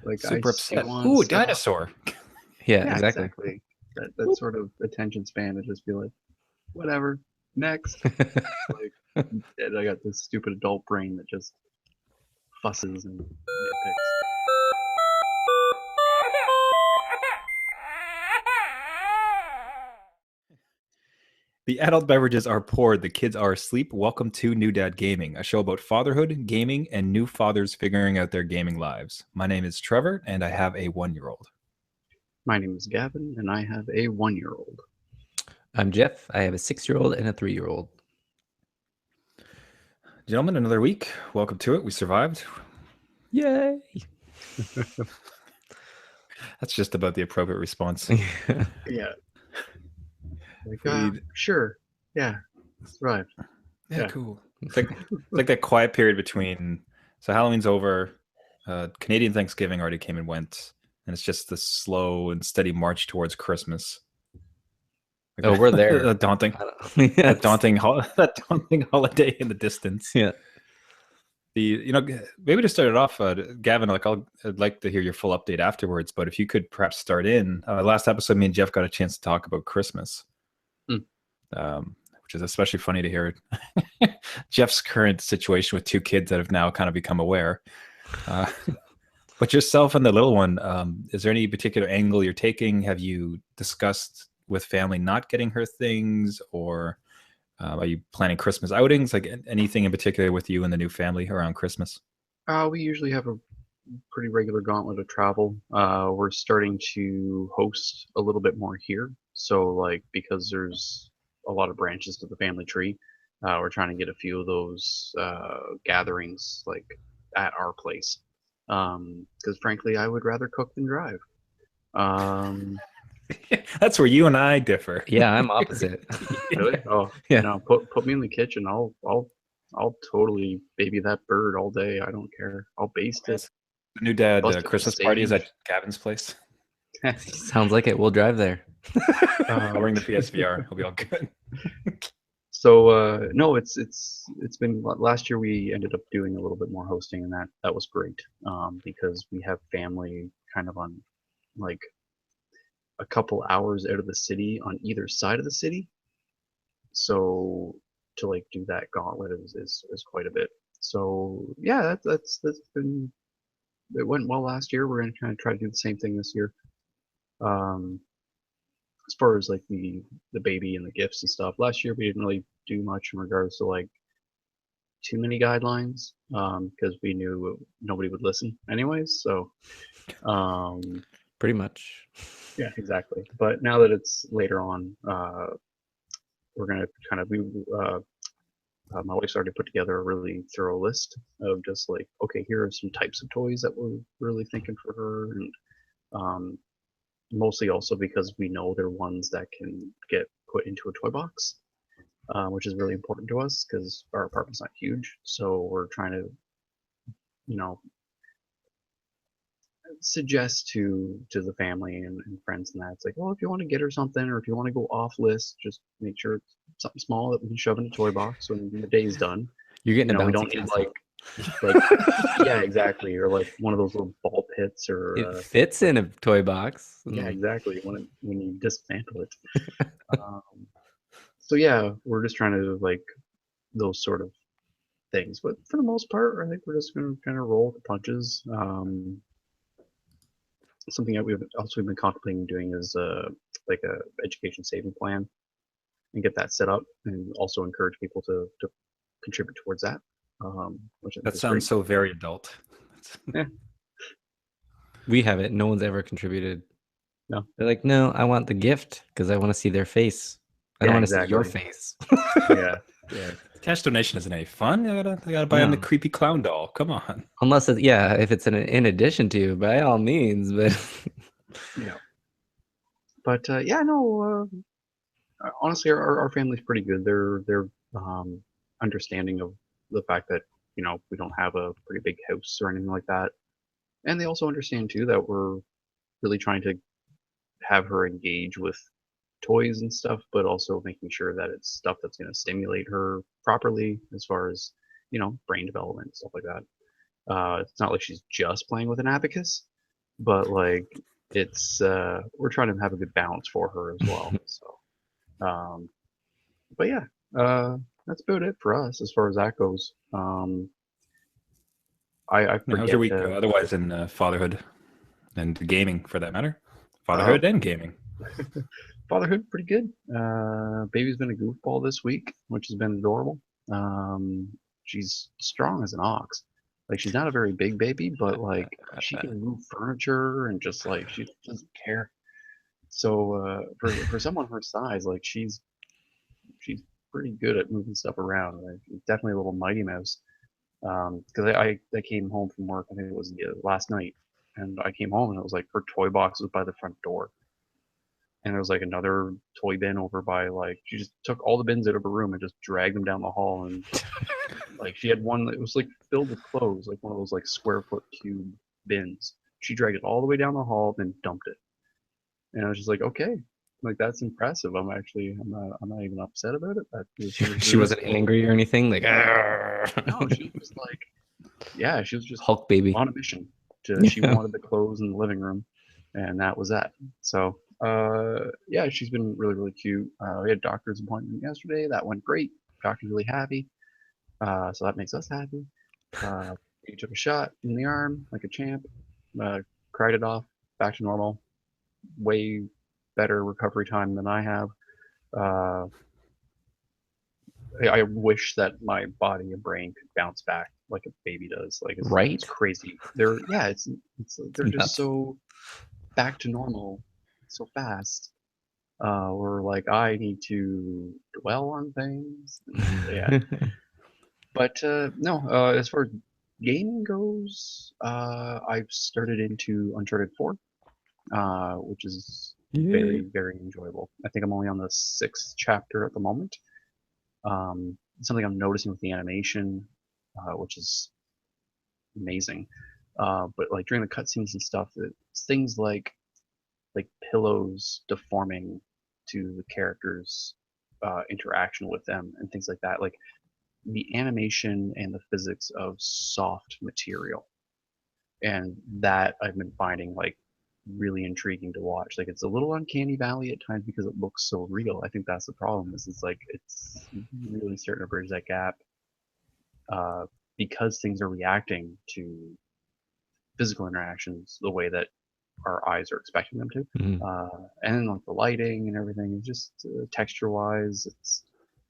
Like Super she upset. Ooh, wants dinosaur. Yeah, yeah, exactly. exactly. That sort of attention span to just be like, whatever, next. Like, and I got this stupid adult brain that just fusses and nitpicks. The adult beverages are poured, the kids are asleep. Welcome to New Dad Gaming, a show about fatherhood, gaming, and new fathers figuring out their gaming lives. My name is Trevor, and I have a 1-year-old. My name is Gavin, and I have a 1-year-old. I'm Jeff. I have a 6-year-old and a 3-year-old. Gentlemen, another week. Welcome to it. We survived. Yay! That's just about the appropriate response. Yeah. Like, sure. Yeah. Survived. Yeah, cool. It's like that quiet period between. So Halloween's over. Canadian Thanksgiving already came and went, and it's just the slow and steady march towards Christmas. Like we're there. That daunting holiday in the distance. Yeah. Maybe to start it off, Gavin. I'd like to hear your full update afterwards. But if you could perhaps start in last episode, me and Jeff got a chance to talk about Christmas. Which is especially funny to hear Jeff's current situation with 2 kids that have now kind of become aware. But yourself and the little one, is there any particular angle you're taking? Have you discussed with family not getting her things, or are you planning Christmas outings? Like anything in particular with you and the new family around Christmas? We usually have a pretty regular gauntlet of travel. We're starting to host a little bit more here. So, like, because there's a lot of branches to the family tree, we're trying to get a few of those gatherings, like, at our place. Because frankly, I would rather cook than drive. That's where you and I differ. Yeah, I'm opposite. Really? Oh, yeah. No, put me in the kitchen. I'll totally baby that bird all day. I don't care. I'll baste it. The new dad Bust it Christmas with party is sage. at Gavin's place. Sounds like it. We'll drive there. I'll bring the PSVR. It'll be all good. So no, it's been last year we ended up doing a little bit more hosting, and that was great because we have family kind of on like a couple hours out of the city on either side of the city. So to like do that gauntlet is quite a bit. So yeah, that's been it went well last year. We're gonna kind of try to do the same thing this year. Um, as far as like the baby and the gifts and stuff, last year we didn't really do much in regards to like too many guidelines because we knew nobody would listen anyways. So pretty much. Yeah, exactly. But now that it's later on, we're gonna kind of my wife's already put together a really thorough list of just like, okay, here are some types of toys that we're really thinking for her, and mostly also because we know they're ones that can get put into a toy box, which is really important to us because our apartment's not huge. So we're trying to, you know, suggest to the family and friends and that it's like, well, if you want to get her something, or if you want to go off list, just make sure it's something small that we can shove in a toy box when the day's done. You're getting we don't need like yeah, exactly, or like one of those little ball pits, or it fits in a toy box. Yeah, exactly, when you dismantle it. So yeah, we're just trying to like those sort of things, but for the most part I think we're just gonna kind of roll with the punches. Something that we've also been contemplating doing is like a education saving plan and get that set up, and also encourage people to contribute towards that. Which I think That is sounds great. so very adult. Yeah. We have it. No one's ever contributed. No. They're like, no, I want the gift because I want to see their face. I don't want to see your face. Yeah. Cash donation isn't any fun. I gotta buy them the creepy clown doll. Come on. Unless if it's in addition to, by all means, but yeah. But yeah, no. Honestly, our family's pretty good. They're understanding of the fact that we don't have a pretty big house or anything like that, and they also understand too that we're really trying to have her engage with toys and stuff, but also making sure that it's stuff that's going to stimulate her properly as far as brain development and stuff like that. It's not like she's just playing with an abacus. but like it's we're trying to have a good balance for her as well. So, but yeah, that's about it for us as far as that goes. I How's your forget week to. otherwise in fatherhood and gaming for that matter? Uh, Fatherhood and gaming. Fatherhood, pretty good. Baby's been a goofball this week, which has been adorable. She's strong as an ox. Like she's not a very big baby, but like she can move furniture and just like she doesn't care. So for someone her size, like she's pretty good at moving stuff around. Like, definitely a little Mighty Mouse. Because I came home from work, I think it was last night, and I came home and it was like her toy box was by the front door, and there was like another toy bin over by like she just took all the bins out of her room and just dragged them down the hall, and like she had one that was like filled with clothes, like one of those like square foot cube bins. She dragged it all the way down the hall, then dumped it, and I was just like, okay, like that's impressive. I'm not even upset about it. That was She wasn't angry or anything. Like, no, she was just like, yeah, she was just Hulk baby. on a mission. She Yeah. wanted the clothes in the living room, and that was that. So, yeah, she's been really, really cute. We had a doctor's appointment yesterday. That went great. Doctor's really happy. So that makes us happy. He took a shot in the arm like a champ. Cried it off. Back to normal. Way better recovery time than I have. Uh, I wish that my body and brain could bounce back like a baby does. Like it's Right? crazy. They're yeah, they're just Nuts. so back to normal so fast. Where like I need to dwell on things. Yeah, but no. As far as gaming goes, I've started into Uncharted 4, which is Yay. very very enjoyable. I think I'm only on the sixth chapter at the moment. Something I'm noticing with the animation, which is amazing. But like during the cutscenes and stuff, it's things like pillows deforming to the characters' interaction with them and things like that. Like the animation and the physics of soft material, and that I've been finding like really intriguing to watch. Like it's a little uncanny valley at times because it looks so real. I think that's the problem. Is it's like it's really starting to bridge that gap uh, because things are reacting to physical interactions the way that our eyes are expecting them to. Mhm. And then like the lighting and everything is just texture wise, it's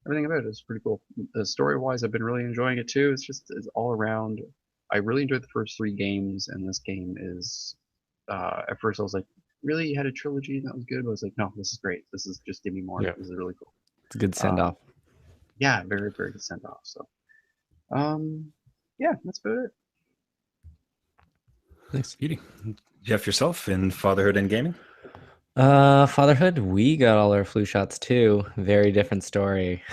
everything about it is pretty cool. Story wise, I've been really enjoying it too. It's all around. I really enjoyed the first three games, and this game is. At first, I was like, really, you had a trilogy and that was good. But I was like, no, this is great. This is just give me more. Yeah. This is really cool. It's a good send Um, off. yeah, very very good send off. So, um, yeah, that's about it. Nice. Beauty. Jeff, yourself in fatherhood and gaming? Fatherhood, we got all our flu shots too. Very different story.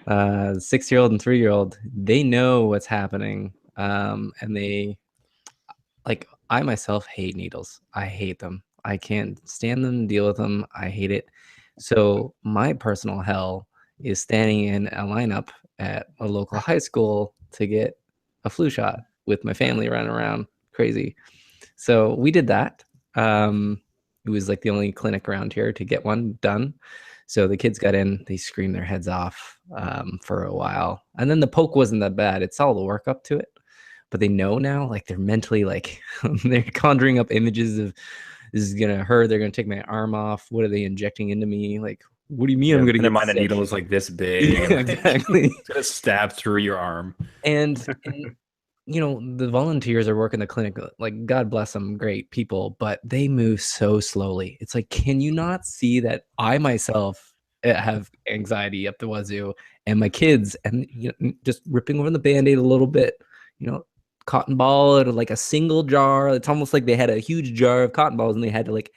6-year-old and 3-year-old, they know what's happening. And they like I myself hate needles. I hate them. I can't stand them, deal with them. I hate it. So my personal hell is standing in a lineup at a local high school to get a flu shot with my family running around crazy. So we did that. It was like the only clinic around here to get one done. So the kids got in, they screamed their heads off for a while. And then the poke wasn't that bad. It's all the work up to it. But they know now, like they're mentally like they're conjuring up images of this is gonna hurt. They're gonna take my arm off. What are they injecting into me? Like, what do you mean I'm gonna In their get mind, the sick? needle is like this big. Yeah, And like, exactly. it's gonna stab through your arm. And you know, the volunteers are working the clinic, like God bless them, great people, but they move so slowly. It's like, can you not see that I myself have anxiety up the wazoo, and my kids, and you know, just ripping over the band-aid a little bit, you know, cotton ball out of like a single jar. It's almost like they had a huge jar of cotton balls and they had to like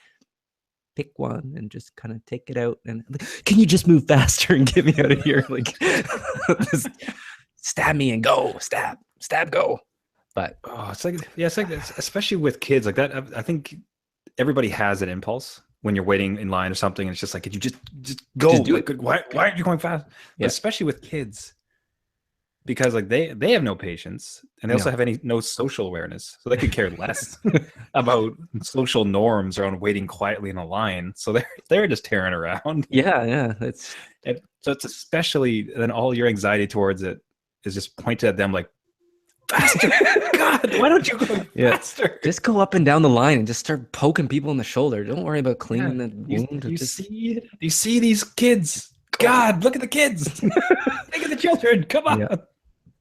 pick one and just kind of take it out and like, can you just move faster and get me out of here? Like just stab me and go, stab, go. But Oh, it's like, yeah, it's like this, especially with kids like that. I think everybody has an impulse when you're waiting in line or something. And it's just like, could you just go? Just do Like, it. why aren't you going fast? But Yeah. especially with kids, because like they have no patience, and they also have no social awareness, so they could care less about social norms around waiting quietly in a line. So they're just tearing around. Yeah. So it's especially then all your anxiety towards it is just pointed at them like, faster. God, why don't you go faster? Just go up and down the line and just start poking people in the shoulder. Don't worry about cleaning the wound. You see these kids. God, look at the kids. Look at the children. Come on.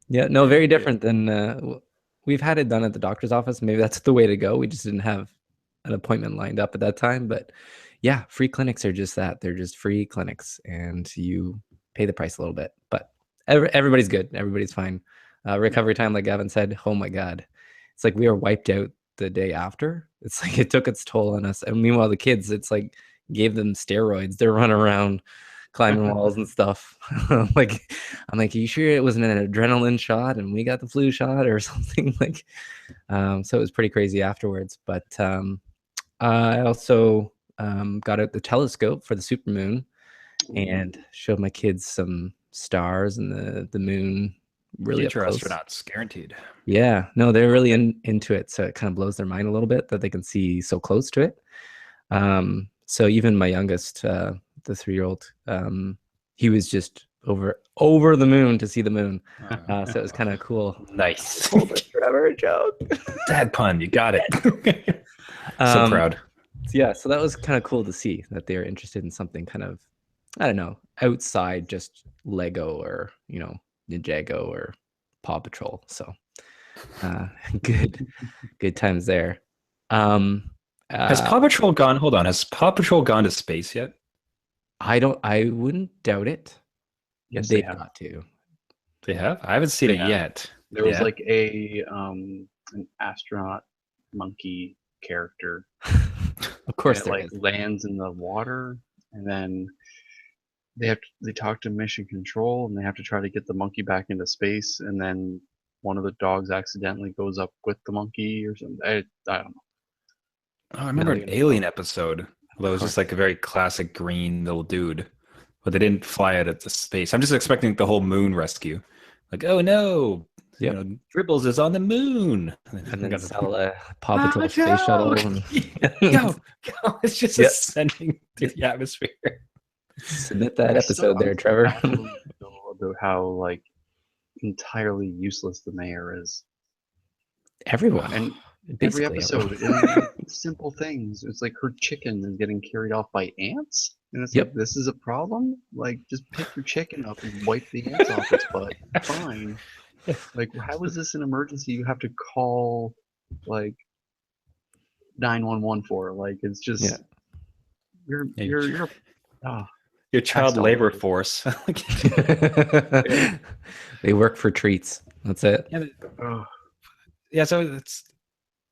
Yeah, no, very different than we've had it done at the doctor's office. Maybe that's the way to go. We just didn't have an appointment lined up at that time. But yeah, free clinics are just that. They're just free clinics, and you pay the price a little bit. But everybody's good. Everybody's fine. Recovery time, like Gavin said, oh my God. It's like we were wiped out the day after. It's like it took its toll on us. And meanwhile, the kids, it's like gave them steroids. They're running around climbing walls and stuff. I'm like, are you sure it wasn't an adrenaline shot and we got the flu shot or something? Like, so it was pretty crazy afterwards. But I also got out the telescope for the supermoon and showed my kids some stars and the moon. Really future astronauts, guaranteed. Yeah, no, they're really into it. So it kind of blows their mind a little bit that they can see so close to it. So even my youngest, the 3-year-old, he was just over the moon to see the moon. So it was kind of cool. Nice. Trevor joke. Dad pun, you got it. So proud. Yeah, so that was kind of cool to see that they're interested in something kind of, I don't know, outside just Lego or, Ninjago or Paw Patrol. So good times there. Has Paw Patrol gone? Hold on. Has Paw Patrol gone to space yet? I wouldn't doubt it. Yes, they've got to. They have? I haven't seen it yet. There was like an astronaut monkey character. Of course, it lands in the water, and then they talk to mission control, and they have to try to get the monkey back into space, and then one of the dogs accidentally goes up with the monkey or something. I don't know. Oh, I remember an Alien episode. Although it was just like a very classic green little dude, but they didn't fly it at the space. I'm just expecting the whole moon rescue. Like, oh no, Dribbles is on the moon, and then sell a Paw Patrol space shuttle. And... go! It's just ascending through the atmosphere. Submit that episode there, Trevor. About how like entirely useless the mayor is. Everyone. And every episode, simple things. It's like her chicken is getting carried off by ants, and it's like, this is a problem. Like, just pick your chicken up and wipe the ants off its butt. Fine. Like, how is this an emergency? You have to call like 911 for. Like, it's just you're your child labor force. They work for treats. That's it. Yeah, so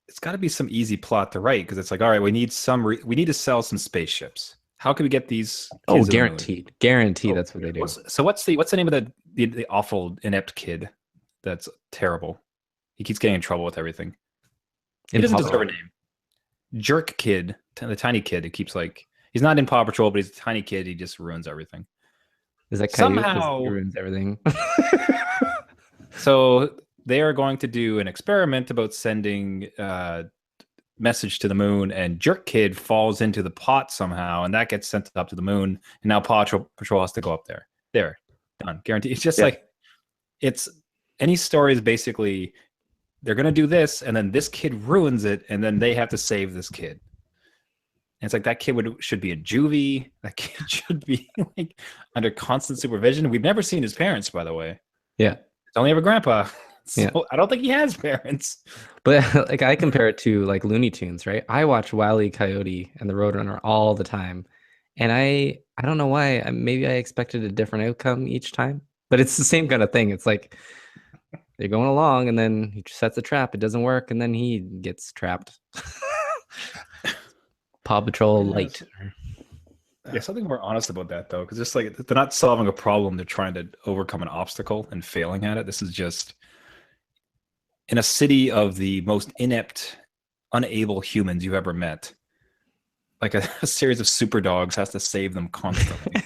it's got to be some easy plot to write, because it's like, all right, we need to sell some spaceships. How can we get these? Oh, guaranteed. That's what they do. So what's the name of the awful inept kid? That's terrible. He keeps getting in trouble with everything. He doesn't deserve a name. Jerk kid, the tiny kid who keeps like, he's not in Paw Patrol, but he's a tiny kid. He just ruins everything. Is that somehow he ruins everything? So they are going to do an experiment about sending message to the moon, and Jerk Kid falls into the pot somehow, and that gets sent up to the moon, and now Paw Patrol has to go up there. There, done, guaranteed. It's just like, it's any story is basically they're going to do this, and then this kid ruins it, and then they have to save this kid. And it's like, that kid should be in juvie. That kid should be like under constant supervision. We've never seen his parents, by the way. Yeah, it's only ever grandpa. So I don't think he has parents. But like, I compare it to like Looney Tunes, right? I watch Wile E. Coyote and the Roadrunner all the time, and I don't know why. Maybe I expected a different outcome each time, but it's the same kind of thing. It's like they're going along, and then he sets a trap. It doesn't work, and then he gets trapped. Paw Patrol light. Yeah, something more honest about that though, because it's like they're not solving a problem; they're trying to overcome an obstacle and failing at it. This is just in a city of the most inept, unable humans you've ever met. Like a series of super dogs has to save them constantly.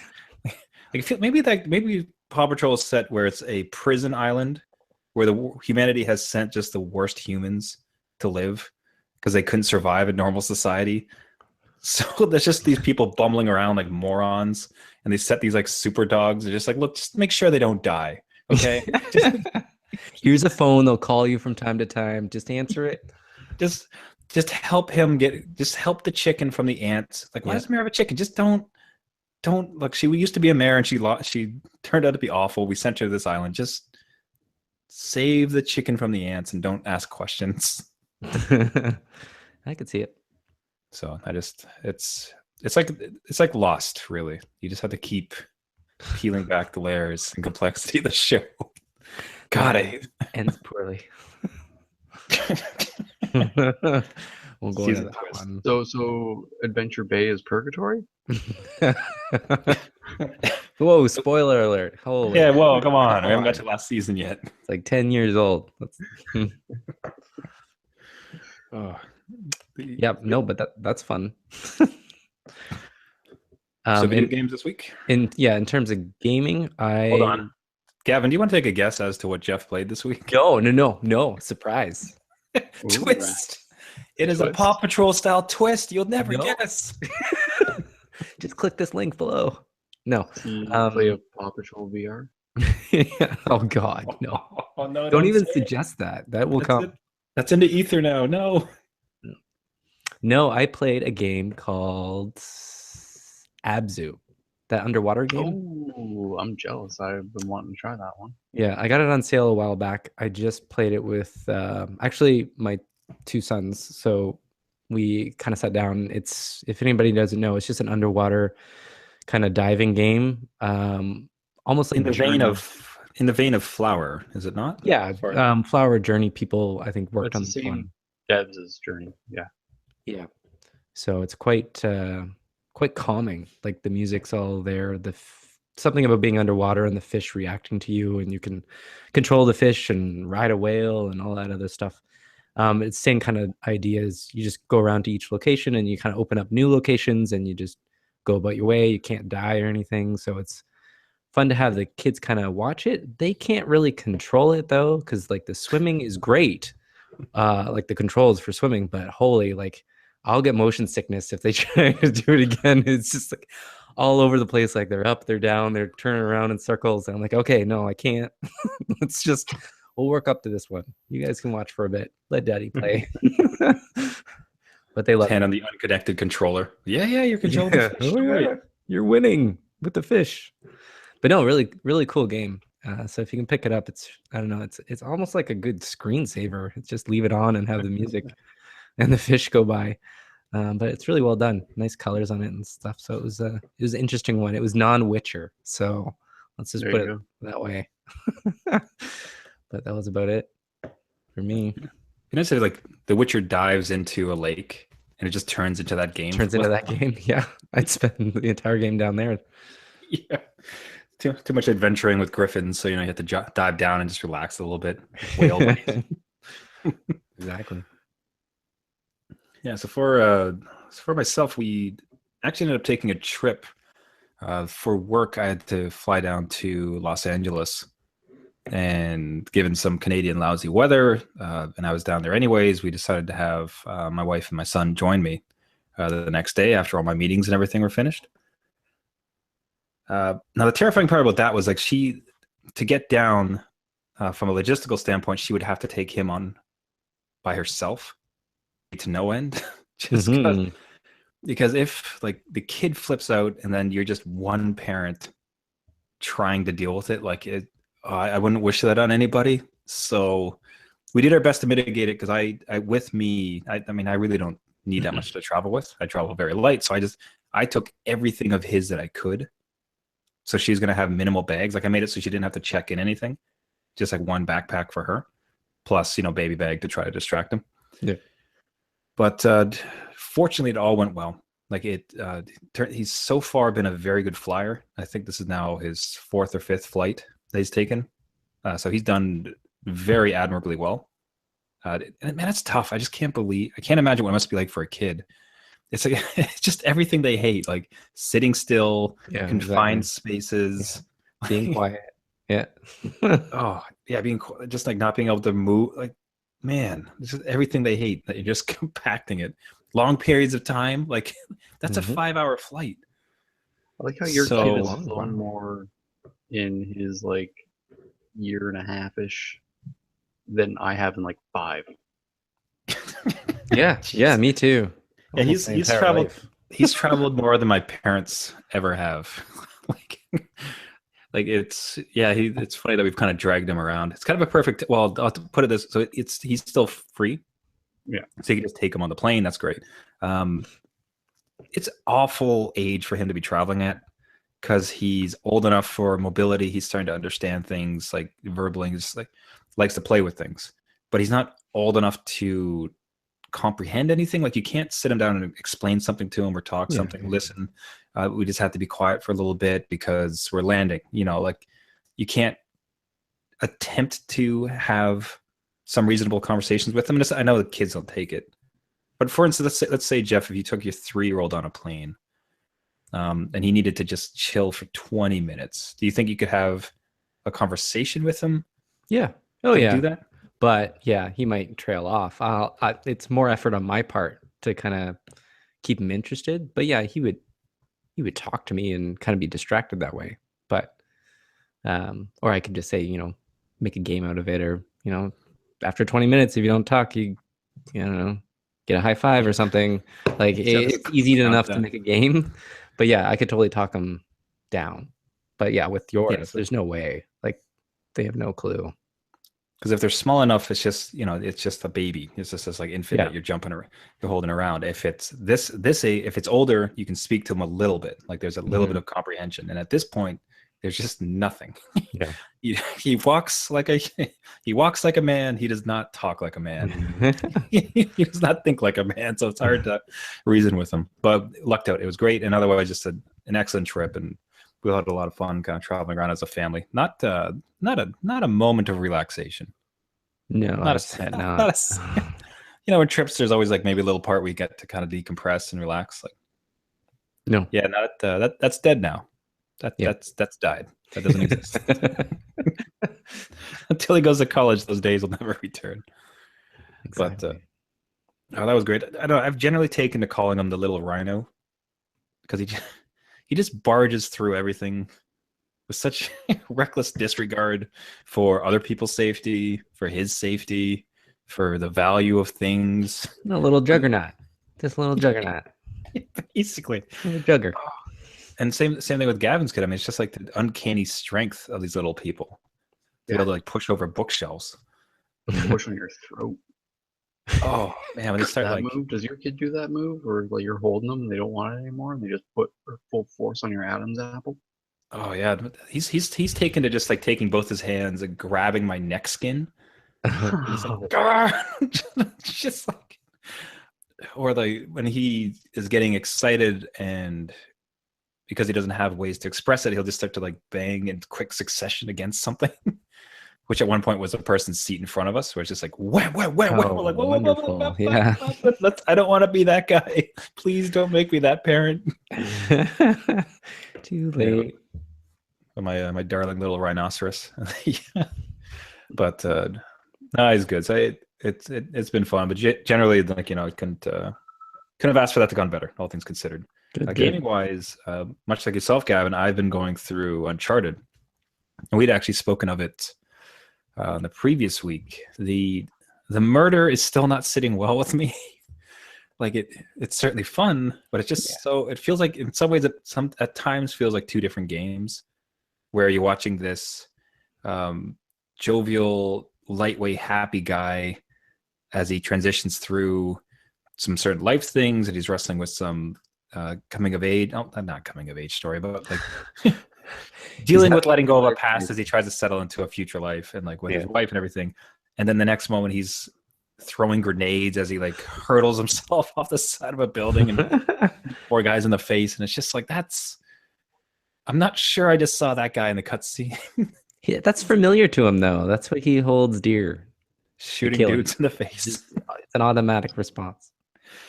Like maybe Paw Patrol is set where it's a prison island where humanity has sent just the worst humans to live because they couldn't survive in normal society. So there's just these people bumbling around like morons, and they set these like super dogs. They're just like, look, just make sure they don't die. Okay. Here's a phone. They'll call you from time to time. Just answer it. Just help him just help the chicken from the ants. Like, why does Mare have a chicken? Just don't look. She used to be a mare and she turned out to be awful. We sent her to this island. Just save the chicken from the ants and don't ask questions. I could see it. So it's like Lost, really. You just have to keep peeling back the layers and complexity of the show. God, I hate it. Ends poorly. We'll go into that one. So Adventure Bay is purgatory? Whoa, spoiler alert. Holy. Yeah, whoa, come on. We haven't got to last season yet. It's like 10 years old. Yep, no, but that's fun. So video games this week? In terms of gaming, Hold on. Gavin, do you want to take a guess as to what Jeff played this week? No. Surprise. Twist. It is a Paw Patrol style twist. You'll never guess. Just click this link below. No. Play a Paw Patrol VR? Oh God, no. Oh, no, don't even suggest that. That will come. That's into ether now. No, I played a game called Abzu, that underwater game. Oh, I'm jealous. I've been wanting to try that one. Yeah, I got it on sale a while back. I just played it with actually my two sons. So we kind of sat down. It's, if anybody doesn't know, it's just an underwater kind of diving game. Almost like in the vein of Flower, is it not? Yeah, Flower Journey people I think worked on the this same one. Devs' Journey. Yeah. So it's quite calming. Like the music's all there. Something about being underwater and the fish reacting to you, and you can control the fish and ride a whale and all that other stuff. It's same kind of ideas. You just go around to each location and you kind of open up new locations and you just go about your way. You can't die or anything. So it's fun to have the kids kind of watch it. They can't really control it though, because like the swimming is great. Like the controls for swimming, but holy, like I'll get motion sickness if they try to do it again. It's just like all over the place. Like they're up, they're down, they're turning around in circles. And I'm like, okay, no, I can't. We'll work up to this one. You guys can watch for a bit. Let daddy play. But they love 10 on the unconnected controller. Yeah, you're controlling the fish. Oh, yeah. You're winning with the fish. But no, really, really cool game. So if you can pick it up, it's almost like a good screensaver. It's just leave it on and have the music and the fish go by. But it's really well done. Nice colors on it and stuff. So it was an interesting one. It was non-Witcher. So let's just put it that way. But that was about it for me. You know, say like The Witcher dives into a lake and it just turns into that game. Yeah. I'd spend the entire game down there. Yeah. Too much adventuring with griffins, so you have to dive down and just relax a little bit. Whale buddies. Exactly. Yeah. So for myself, we actually ended up taking a trip. For work, I had to fly down to Los Angeles, and given some Canadian lousy weather, and I was down there anyways, we decided to have my wife and my son join me the next day after all my meetings and everything were finished. Now, the terrifying part about that was like to get down from a logistical standpoint, she would have to take him on by herself to no end. Just because if like the kid flips out and then you're just one parent trying to deal with it, like I wouldn't wish that on anybody. So we did our best to mitigate it because I really don't need that much to travel with. I travel very light. So I took everything of his that I could. So she's going to have minimal bags. Like I made it so she didn't have to check in anything. Just like one backpack for her. Plus, baby bag to try to distract him. Yeah. But fortunately, it all went well. Like he's so far been a very good flyer. I think this is now his fourth or fifth flight that he's taken. So he's done very admirably well. And man, it's tough. I can't imagine what it must be like for a kid. It's like it's just everything they hate, like sitting still, confined spaces, being quiet. Yeah. Oh, yeah, just like not being able to move. Like, man, it's just everything they hate. That you're just compacting it. Long periods of time. Like, that's a Mhm. 5-hour flight. I like how your It's a kid So has long flown one. more in his like year and a half ish than I have in like 5. Yeah, yeah, jeez. me too. Yeah, Almost my he's entire traveled. life. He's traveled more than my parents ever have. like, like it's yeah. It's funny that we've kind of dragged him around. It's kind of a perfect. Well, I'll put it this. So it's he's still free, Yeah. so you can just take him on the plane. That's great. Um, it's awful age for him to be traveling at because he's old enough for mobility. He's starting to understand things like verbally. He's like likes to play with things, but he's not old enough to comprehend anything. Like you can't sit him down and explain something to him or talk Yeah. something. Listen, we just have to be quiet for a little bit because we're landing. Like you can't attempt to have some reasonable conversations with them. And I know the kids don't take it, but for instance, let's say Jeff, if you took your 3-year-old on a plane, and he needed to just chill for 20 minutes, do you think you could have a conversation with him? Yeah. Oh Could he do yeah. that? But yeah, he might trail off. It's more effort on my part to kind of keep him interested. But yeah, he would talk to me and kind of be distracted that way. But or I could just say, make a game out of it, or after 20 minutes, if you don't talk, you don't know, get a high five or something. Like He's got this it's easy enough to countdown. make a game. But yeah, I could totally talk him down. But yeah, with Yeah, yours, so there's no way. Like they have no clue. because if they're small enough, it's just it's just a baby. It's just this like infant Yeah. that you're jumping around, you're holding around. If it's if it's older, you can speak to them a little bit. Like there's a little bit Mhm. of comprehension, and at this point, there's just nothing. Yeah. He walks like a he walks like a man. He does not talk like a man. He does not think like a man. So it's hard to reason with him. But lucked out. It was great, and otherwise just an excellent trip, and we had a lot of fun kind of traveling around as a family. Not a moment of relaxation. No, Not I bet a not. not a. In trips there's always like maybe a little part where you get to kind of decompress and relax. Like No. yeah, not that's dead now. Yeah. That's died. That doesn't exist. Until he goes to college, those days will never return. But Exactly. oh, that was great. I know I've generally taken to calling him the little rhino because he just barges through everything with such reckless disregard for other people's safety, for his safety, for the value of things. A little juggernaut. Just a little juggernaut. Basically. Little jugger. And same thing with Gavin's kid. I mean, it's just like the uncanny strength of these little people to be Yeah. able to like push over bookshelves. They'll push on your throat. Oh man, when they start That like, move, does your kid do that move, or like you're holding them and they don't want it anymore, and they just put full force on your Adam's apple? oh yeah, he's taken to just like taking both his hands and grabbing my neck skin. And just like, just like, or like when he is getting excited and because he doesn't have ways to express it, he'll just start to like bang in quick succession against something. Which at one point was a person's seat in front of us, where it's just like wham, wham, wham, wham. Oh, We're like, whoa, whoa, whoa, whoa, wonderful. whoa, whoa, Yeah. whoa, let's, I don't want to be that guy. Please don't make me that parent. Too Yeah, late. my darling little rhinoceros. Yeah. But no, he's good. So it's been fun, but generally, like I couldn't have asked for that to gone better. All things considered, Good, gaming good. wise, much like yourself, Gavin, I've been going through Uncharted, and we'd actually spoken of it the previous week. The murder is still not sitting well with me. Like it's certainly fun, but it's Yeah. just so it feels like in some ways at times feels like two different games where you're watching this jovial, lightweight, happy guy as he transitions through some certain life things, and he's wrestling with some coming of age, not coming of age story, but like dealing with letting go of a past as he tries to settle into a future life and like with his wife and everything. And then the next moment he's throwing grenades as he like hurdles himself off the side of a building and 4 guys in the face. And it's just like, I'm not sure I just saw that guy in the cutscene. Yeah, that's familiar to him, though. That's what he holds dear. Shooting Killing. dudes in the face. It's an automatic response.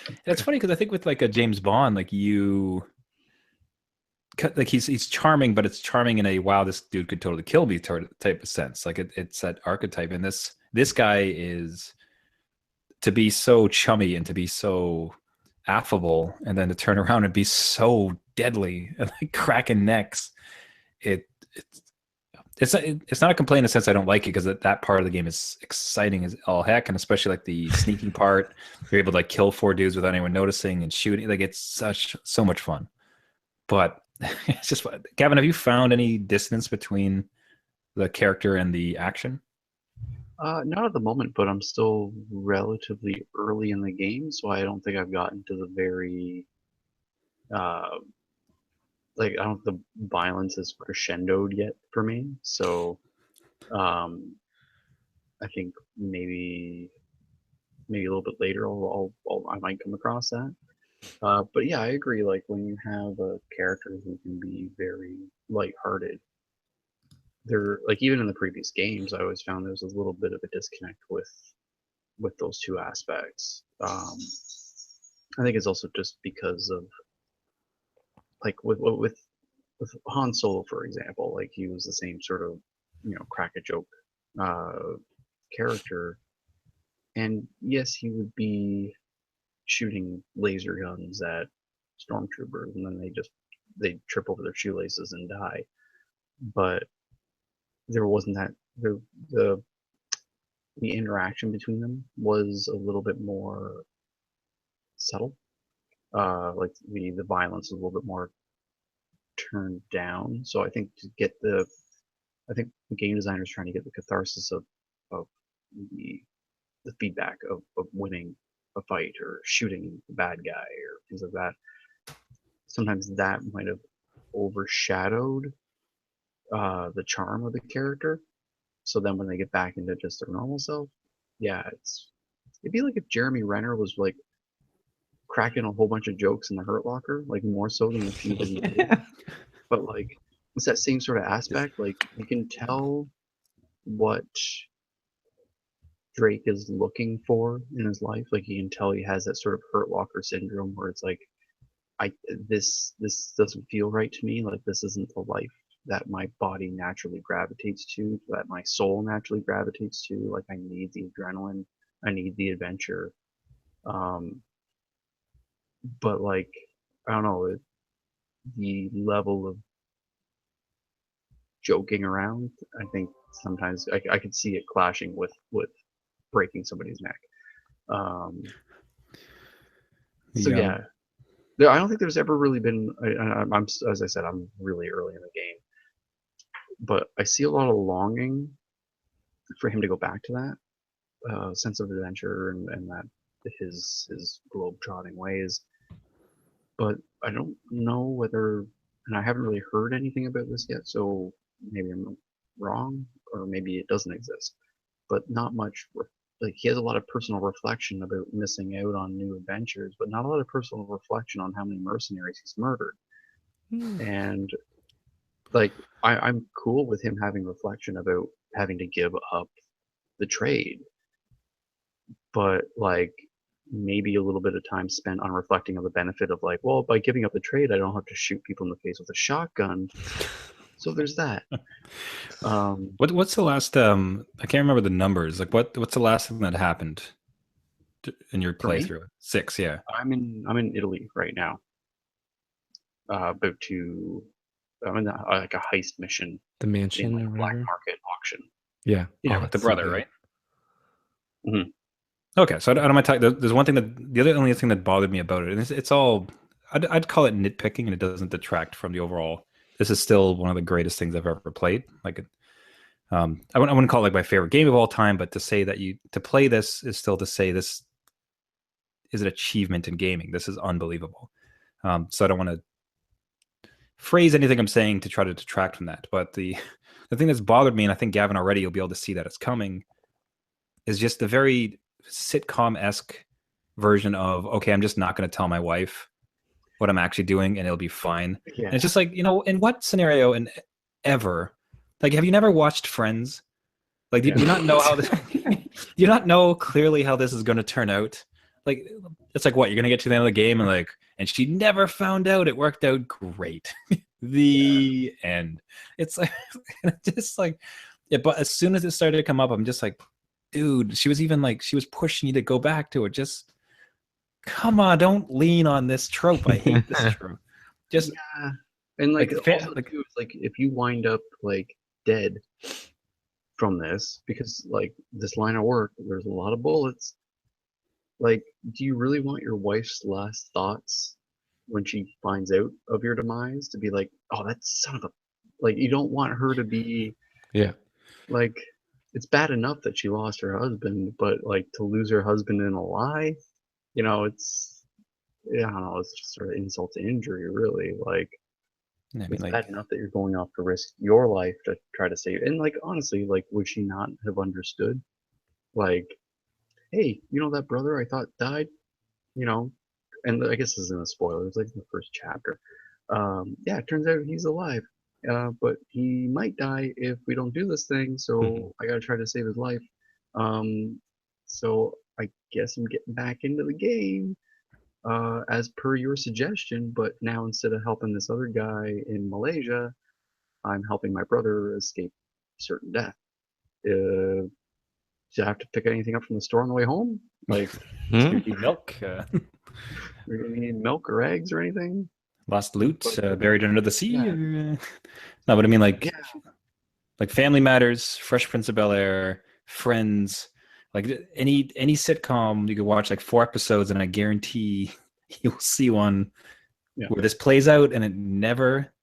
And it's funny because I think with like a James Bond, like you like he's charming, but it's charming in a wow, this dude could totally kill me type of sense. Like it's that archetype, and this guy is to be so chummy and to be so affable, and then to turn around and be so deadly and like cracking necks. It's it's not a complaint in the sense I don't like it, because that part of the game is exciting as all heck, and especially like the sneaking part. You're able to like kill 4 dudes without anyone noticing and shooting. Like it's so much fun. But it's just, Gavin, have you found any dissonance between the character and the action? Not at the moment, but I'm still relatively early in the game, so I don't think I've gotten to the very uh, like I don't think the violence is crescendoed yet for me. So um, I think maybe a little bit later I might come across that. But yeah, I agree. Like when you have a character who can be very lighthearted, they're like even in the previous games, I always found there's a little bit of a disconnect with those two aspects. I think it's also just because of like with Han Solo, for example, like he was the same sort of crack a joke uh, character, and yes, he would be shooting laser guns at stormtroopers, and then they trip over their shoelaces and die. But there wasn't that the the interaction between them was a little bit more subtle. Like the violence is a little bit more turned down. So I think I think the game designer is trying to get the catharsis of the the feedback of winning a fight or shooting the bad guy or things like that. Sometimes that might have overshadowed the charm of the character. So then when they get back into just their normal self, yeah, it'd be like if Jeremy Renner was like cracking a whole bunch of jokes in the Hurt Locker, like more so than the few that he did. But like it's that same sort of aspect. Like you can tell what Drake is looking for in his life. Like you can tell he has that sort of Hurt Locker syndrome where it's like I this doesn't feel right to me. Like this isn't the life that my body naturally gravitates to, that my soul naturally gravitates to. Like I need the adrenaline, I need the adventure. Um, but like I don't know, the level of joking around, I think sometimes I could see it clashing with breaking somebody's neck. Um, so Yeah. yeah, I don't think there's ever really been. I'm as I said, I'm really early in the game, but I see a lot of longing for him to go back to that sense of adventure and that his globe-trotting ways. But I don't know whether, and I haven't really heard anything about this yet, so maybe I'm wrong, or maybe it doesn't exist. But not much. Like he has a lot of personal reflection about missing out on new adventures, but not a lot of personal reflection on how many mercenaries he's murdered. And like I'm cool with him having reflection about having to give up the trade, but like maybe a little bit of time spent on reflecting on the benefit of like, well, by giving up the trade, I don't have to shoot people in the face with a shotgun. So there's that. What's the last I can't remember the numbers. Like what's the last thing that happened in your For me, playthrough? 6, yeah. I'm in Italy right now. About to I'm in like a heist mission The in mansion like or a black whatever. market auction. Yeah. Yeah, Oh, with the it's so brother, good. right? Mhm. Okay, so I don't mind talking. There's one thing the only thing that bothered me about it, and it's all, I'd call it nitpicking, and it doesn't detract from the overall. This is still one of the greatest things I've ever played. Like, I wouldn't call it like my favorite game of all time, but to say that to play this is still to say this is an achievement in gaming. This is unbelievable. So I don't want to phrase anything I'm saying to try to detract from that. But the thing that's bothered me, and I think Gavin already you'll be able to see that it's coming, is just the very sitcom-esque version of, okay, I'm just not going to tell my wife what I'm actually doing and it'll be fine. Yeah. And it's just like, in what scenario and ever, like, have you never watched Friends? Like, do you not know how this, do you not know clearly how this is going to turn out? Like, it's like, what, you're going to get to the end of the game and like, and she never found out, it worked out great. The end. It's like just like yeah, but as soon as it started to come up, I'm just like, dude, she was even like she was pushing you to go back to it. Just come on, don't lean on this trope. I hate this trope. Just Yeah, and like also like too, it's like if you wind up like dead from this because like this line of work, there's a lot of bullets. Like, do you really want your wife's last thoughts when she finds out of your demise to be like, oh, that son of a, like, you don't want her to be Yeah. like, it's bad enough that she lost her husband, but like to lose her husband in a lie, it's, yeah, I don't know, it's just sort of insult to injury, really. Like, I mean, it's like bad enough that you're going off to risk your life to try to save. And like, honestly, like, would she not have understood? Like, hey, that brother I thought died, you know, and I guess this isn't a spoiler. It's like in the first chapter. Yeah, it turns out he's alive, but he might die if we don't do this thing. So I gotta try to save his life. So I guess I'm getting back into the game, as per your suggestion. But now instead of helping this other guy in Malaysia, I'm helping my brother escape certain death. Do I have to pick anything up from the store on the way home? Like, Hmm? milk, we're gonna need milk or eggs or anything? lost loot, buried under the sea. Yeah. No, but I mean, like, Yeah. like Family Matters, Fresh Prince of Bel-Air, Friends, like any sitcom you could watch like 4 episodes, and I guarantee you'll see one Yeah. where this plays out, and it never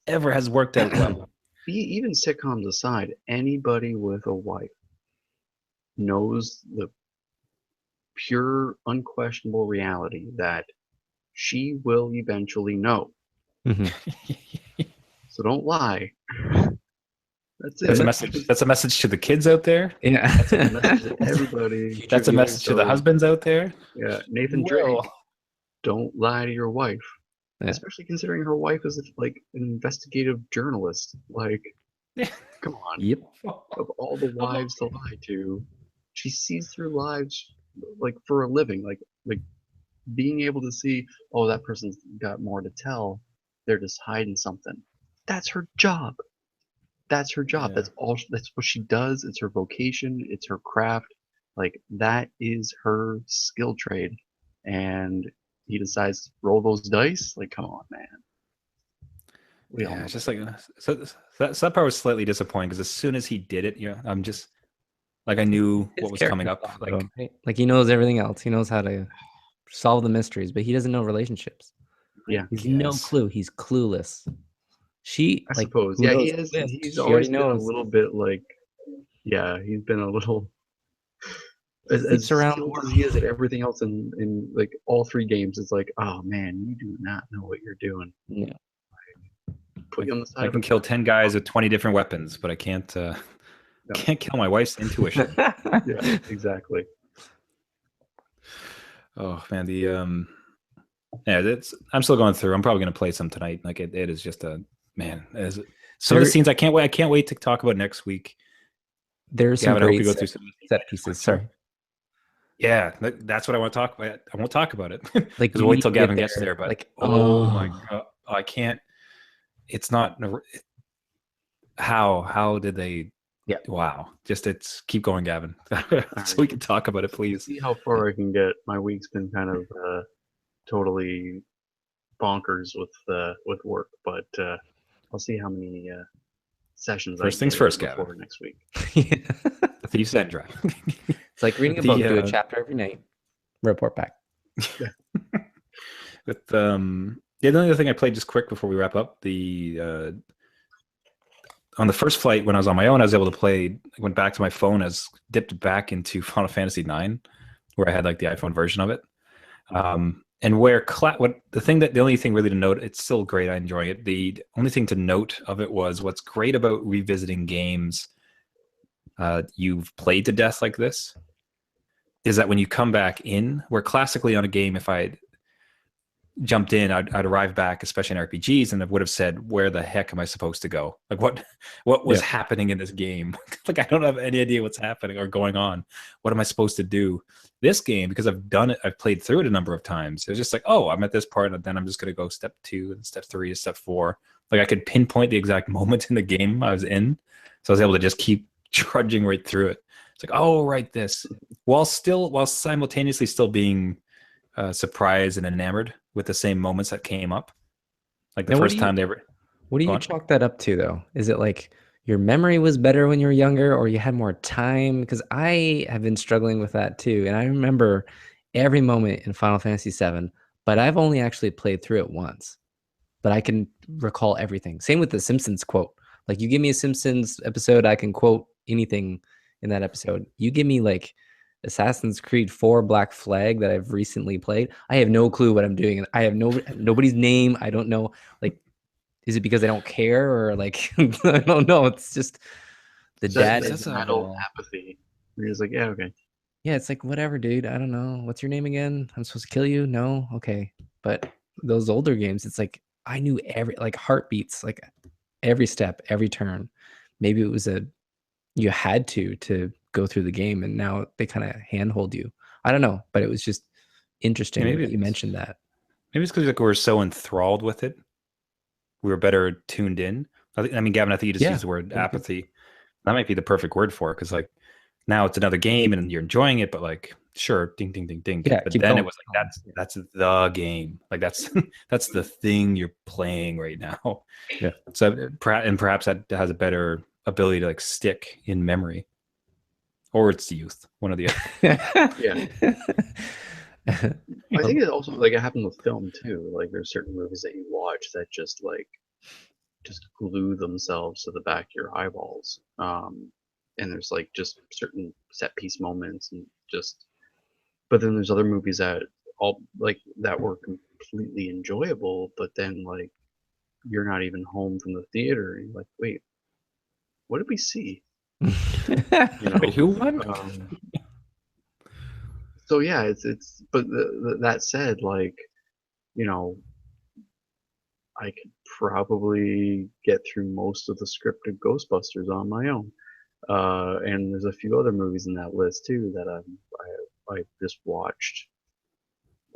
ever has worked out well. Even sitcoms aside, anybody with a wife knows the pure, unquestionable reality that she will eventually know. Mhm. So don't lie. That's That's it. a message. That's a message to the kids out there. Yeah. A message to everybody. That's a message to the So, husbands out there. yeah, Nathan Drake, Well, don't lie to your wife. Yeah. Especially considering her wife is like an investigative journalist. Like, come on. Yep. Of all the wives to lie to, she sees through lives like for a living. Like being able to see, oh, that person's got more to tell. They're just hiding something. That's her job. That's her job. Yeah. That's all. That's what she does. It's her vocation. It's her craft. Like that is her skill trade. And he decides to roll those dice. Like, come on, man. We all know it's just like that part was slightly disappointing because as soon as he did it, I'm just like I knew His what was coming up. character's Like, awesome, right? Like he knows everything else. He knows how to solve the mysteries, but he doesn't know relationships. Yeah. He's no Yes. clue. He's clueless. She I like suppose. who Yeah, knows he is. the twist? He's She always already been a knows. little bit like, yeah, he's been a little as Sleeps around the skilled as world. he is at everything else in like all 3 games. It's like, oh man, you do not know what you're doing. Yeah. Put you on the side I of can a kill cliff. 10 guys with 20 different weapons, but I can't kill my wife's intuition. Yeah, exactly. Oh man, I'm still going through. I'm probably gonna play some tonight. Like it is just a man. So the scenes I can't wait. I can't wait to talk about next week. There's some Gavin, I hope great you go through some set pieces. Sorry. Yeah, that's what I want to talk about. I won't talk about it Like because we we'll wait need till to get Gavin gets there. there. But Like, oh my god, I can't. It's not. How did they? Yeah. Wow. Just keep going, Gavin, so right. we can talk about it, please. See how far I can get. My week's been kind of totally bonkers with work, but I'll see how many sessions First I things get first, before Gavin. next week. The Thief's End Drive. It's like reading a book. Do a chapter every night. Report back. With the only other thing I played just quick before we wrap up, on the first flight when I was on my own, I was able to play. I went back to my phone, as dipped back into Final Fantasy IX, where I had like the iPhone version of it. And where the only thing really to note, it's still great. I enjoy it. The only thing to note of it was what's great about revisiting games you've played to death like this is that when you come back in, where classically on a game, if I jumped in, I'd arrive back, especially in RPGs, and I would have said, "Where the heck am I supposed to go? Like, what was happening in this game? Like, I don't have any idea what's happening or going on. What am I supposed to do?" This game, because I've done it, I've played through it a number of times. It was just like, oh, I'm at this part, and then I'm just gonna go step 2 and step 3 and step 4. Like, I could pinpoint the exact moment in the game I was in, so I was able to just keep trudging right through it. It's like, oh, right, this, while simultaneously still being surprised and enamored with the same moments that came up. Like the Now, first time they ever. what do Go you on. chalk that up to, though? Is it like your memory was better when you were younger, or you had more time? Because I have been struggling with that too, and I remember every moment in Final Fantasy VII, but I've only actually played through it once. But I can recall everything. Same with the Simpsons quote. Like, you give me a Simpsons episode, I can quote anything in that episode. You give me like Assassin's Creed 4 Black Flag that I've recently played, I have no clue what I'm doing. And I have nobody's name. I don't know. Like, is it because I don't care, or like I don't know. It's just the So dad that's is an of it adult all. apathy. You're just like, yeah, okay. Yeah, it's like, whatever, dude. I don't know. What's your name again? I'm supposed to kill you? No? Okay. But those older games, it's like I knew every, like, heartbeats, like every step, every turn. Maybe it was you had to go through the game, and now they kind of handhold you. I don't know, but it was just Yeah, interesting that you mentioned that. maybe it's because like we're so enthralled with it, we were better tuned in. I mean, Gavin, I think you just Yeah. used the word apathy. That might be the perfect word for it, because like now it's another game and you're enjoying it, but like sure, ding, ding, ding, ding. Yeah, But keep then it going. was like that's the game. Like that's that's the thing you're playing right now. Yeah. So perhaps that has a better ability to like stick in memory, or it's youth, one or the other. Yeah. I think it also like it happened with film too. Like there's certain movies that you watch that just glue themselves to the back of your eyeballs. And there's like just certain set piece moments and just but then there's other movies that all like that were completely enjoyable, but then like you're not even home from the theater and you're like, wait, what did we see? You know? Wait, who won? So yeah, it's but that said, like, you know, I could probably get through most of the scripted Ghostbusters on my own. And there's a few other movies in that list too that I just watched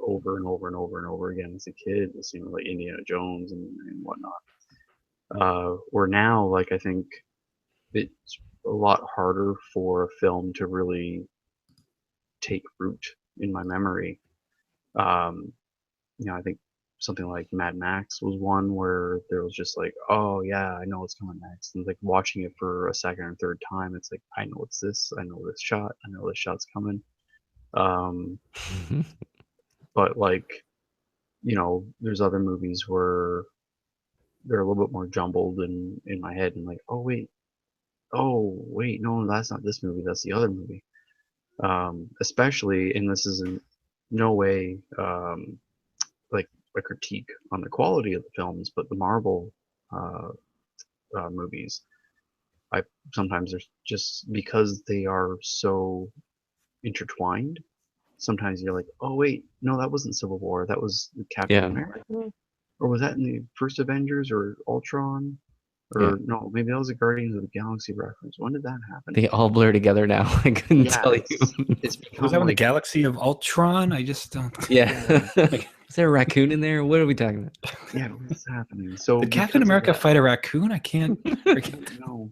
over and over and over and over again as a kid. It's, you know, like Indiana Jones and whatnot. Where now, like, I think it's a lot harder for a film to really take root in my memory. Um, you know, I think something like Mad Max was one where there was just like, oh yeah, I know what's coming next. And like watching it for a second or third time, it's like, I know it's this, I know this shot, I know this shot's coming. But like, you know, there's other movies where they're a little bit more jumbled in my head and like, oh wait, no, that's not this movie, that's the other movie. Especially, and this is in no way like a critique on the quality of the films, but the Marvel uh, movies, I sometimes there's just because they are so intertwined. Sometimes you're like, oh wait, no, that wasn't Civil War, that was Captain Yeah. America, or was that in the first Avengers or Ultron, Yeah. or no, maybe that was a Guardians of the Galaxy reference. When did that happen? They all blur together now. I couldn't Yeah, tell you. it's Was become that in the like Galaxy of Ultron? I just don't. Yeah. Is there a raccoon in there? What are we talking about? yeah, what's happening? So Did Captain because of America that, fight a raccoon? I can't. no.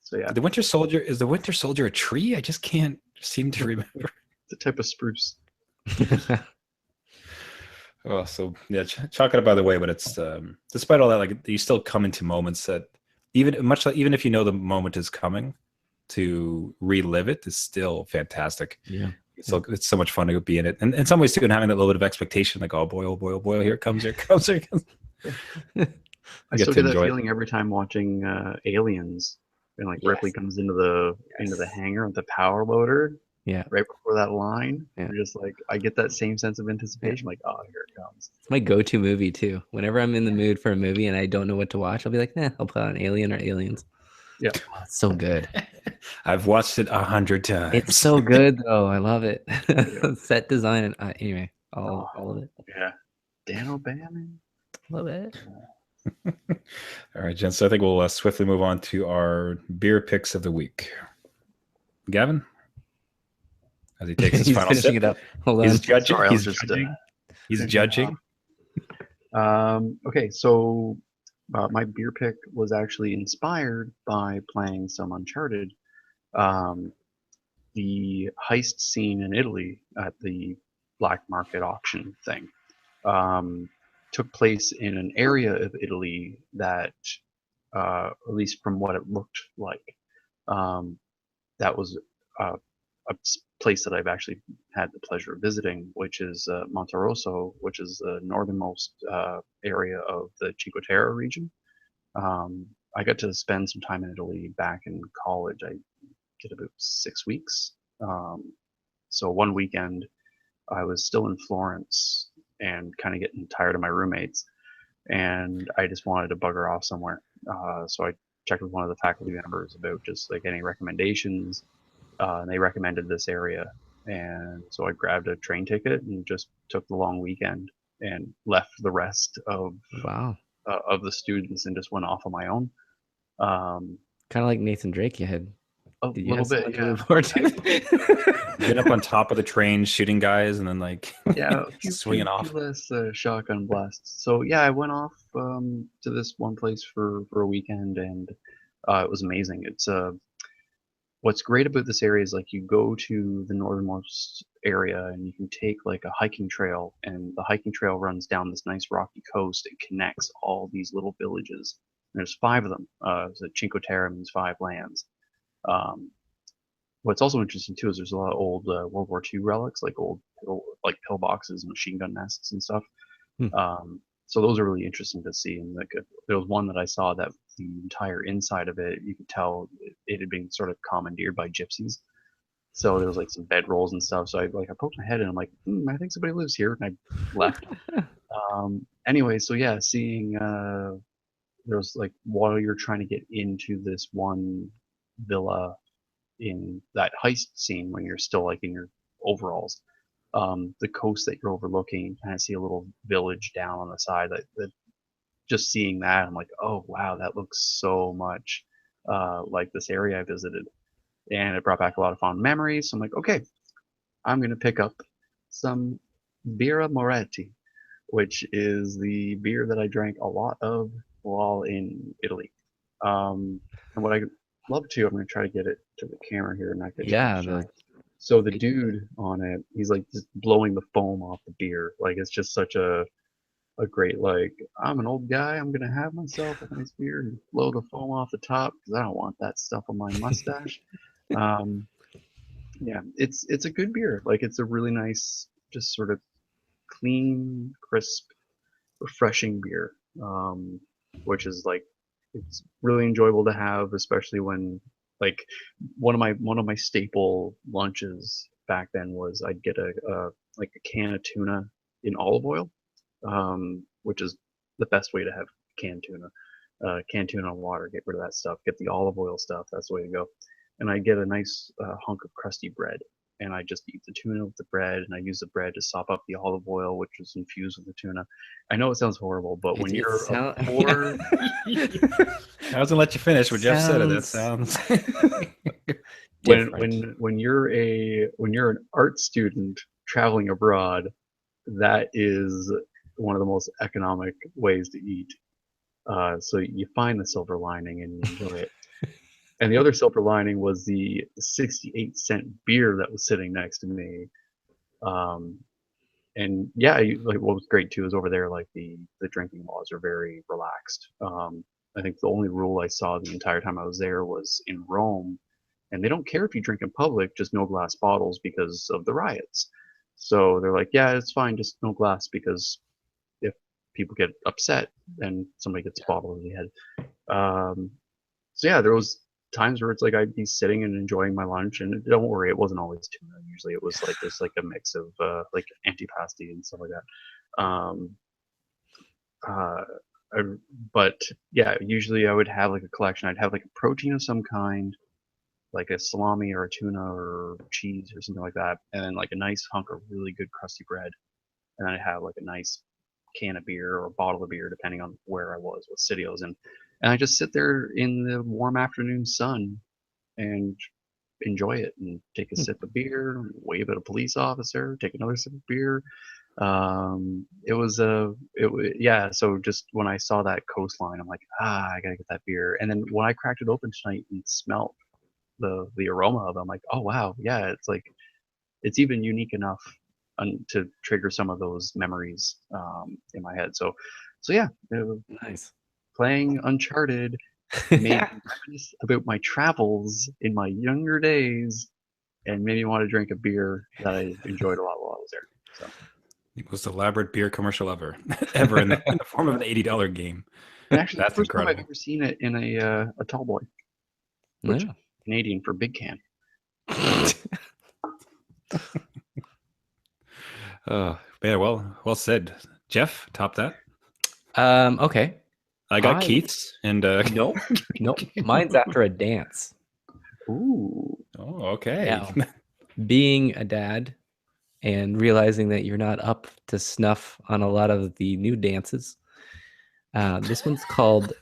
So yeah, The Winter Soldier, is the Winter Soldier a tree? I just can't seem to remember. it's a type of spruce. Oh, so yeah, chalk it up by the way, but it's despite all that, like you still come into moments that even much like even if you know the moment is coming, to relive it is still fantastic. Yeah. It's so much fun to be in it, and in some ways too, and having that little bit of expectation, like oh boy, oh boy, oh boy, here it comes, here it comes, here it comes. I still get that feeling every time watching Aliens, and like Ripley comes into the hangar with the power loader. Yeah. Right before that line, Yeah. you're just like, I get that same sense of anticipation. Like, oh, here it comes. It's my go-to movie too. Whenever I'm in the mood for a movie and I don't know what to watch, I'll be like, I'll put on Alien or Aliens. Yeah. Oh, it's so good. I've watched it 100 times. It's so good though. I love it. Set design and anyway, all of it. Yeah. Dan O'Bannon. Love it. All right, gents. So I think we'll swiftly move on to our beer picks of the week. Gavin, as he takes his He's final finishing sip, it up. Hold on. he's judging. Sorry, I was He's just judging. He's finishing judging. Okay, so my beer pick was actually inspired by playing some Uncharted. Um, the heist scene in Italy at the black market auction thing um, took place in an area of Italy that, at least from what it looked like, um, that was a place that I've actually had the pleasure of visiting, which is Monterosso, which is the northernmost area of the Cinque Terre region. I got to spend some time in Italy back in college. I did about 6 weeks. Um, so one weekend, I was still in Florence and kind of getting tired of my roommates, and I just wanted to bugger off somewhere. So I checked with one of the faculty members about just like any recommendations, and they recommended this area. And so I grabbed a train ticket and just took the long weekend and left the rest Wow. of the students and just went off on my own. Um, Kind of like Nathan Drake you had. a Did you little have bit, someone to yeah. look forward to? Get up on top of the train, shooting guys, and then like Yeah, a swinging few off. less shotgun blasts. So yeah, I went off to this one place for a weekend, and it was amazing. It's what's great about this area is like you go to the northernmost area and you can take like a hiking trail, and the hiking trail runs down this nice rocky coast. It connects all these little villages. And there's 5 of them. So Cinque Terre means 5 lands. Um, what's also interesting too is there's a lot of old World War II relics, like old like pillboxes and machine gun nests and stuff. Hmm. So those are really interesting to see. And like there was one that I saw that the entire inside of it, you could tell it had been sort of commandeered by gypsies. So there was like some bedrolls and stuff. So I poked my head in. I'm like, I think somebody lives here, and I left. Anyway, so yeah, seeing there was like while you're trying to get into this one villa in that heist scene when you're still like in your overalls, the coast that you're overlooking, you kind of see a little village down on the side that just seeing that, I'm like, oh wow, that looks so much like this area I visited, and it brought back a lot of fond memories. So I'm like, okay, I'm gonna pick up some Birra Moretti, which is the beer that I drank a lot of while in Italy. And what I love to, I'm gonna try to get it to the camera here and not get too Yeah, much shine. the So the dude on it, he's like just blowing the foam off the beer. Like it's just such a great like, I'm an old guy, I'm gonna have myself a nice beer and blow the foam off the top because I don't want that stuff on my mustache. Um, yeah, it's a good beer. Like it's a really nice, just sort of clean, crisp, refreshing beer. Which is like it's really enjoyable to have, especially when like one of my staple lunches back then was I'd get a like a can of tuna in olive oil, which is the best way to have canned tuna. Canned tuna and water, get rid of that stuff. Get the olive oil stuff. That's the way to go. And I get a nice hunk of crusty bread, and I just eat the tuna with the bread, and I use the bread to sop up the olive oil, which is infused with the tuna. I know it sounds horrible, but when it you're a sound, poor, I was gonna let you finish what Jeff said. That sounds sounds. when different. when you're an art student traveling abroad, that is one of the most economic ways to eat. So you find the silver lining and you enjoy it. And the other silver lining was the 68-cent beer that was sitting next to me. Um, and yeah, like what was great too is over there, like the drinking laws are very relaxed. I think the only rule I saw the entire time I was there was in Rome, and they don't care if you drink in public, just no glass bottles because of the riots. So they're like, yeah, it's fine, just no glass because if people get upset, then somebody gets a bottle in the head. So yeah, there was times where it's like I'd be sitting and enjoying my lunch, and don't worry, it wasn't always tuna. Usually it was like just like a mix of like antipasti and stuff like that. Uh, I, but yeah, usually I would have like a collection. I'd have like a protein of some kind, like a salami or a tuna or cheese or something like that, and then like a nice hunk of really good crusty bread. and then I have like a nice can of beer or a bottle of beer, depending on where I was, what city I was in, and I just sit there in the warm afternoon sun and enjoy it and take a sip of beer, wave at a police officer, take another sip of beer. It was yeah. So just when I saw that coastline, I'm like, I gotta get that beer. And then when I cracked it open tonight and smelled the aroma of it, I'm like, oh wow, yeah. It's like it's even unique enough to trigger some of those memories in my head. So yeah, Nice. playing Uncharted made me reminisce about my travels in my younger days and made me want to drink a beer that I enjoyed a lot while I was there. So The most elaborate beer commercial ever in the form of an $80 game. and actually, That's the first time I've incredible. ever seen it in a tall boy, which Yeah. is Canadian for big can. Oh, man, well said. Jeff, top that. Okay. I got I- Keith's and Nope. Nope. Mine's after a dance. Ooh, oh, okay. Now, being a dad and realizing that you're not up to snuff on a lot of the new dances. This one's called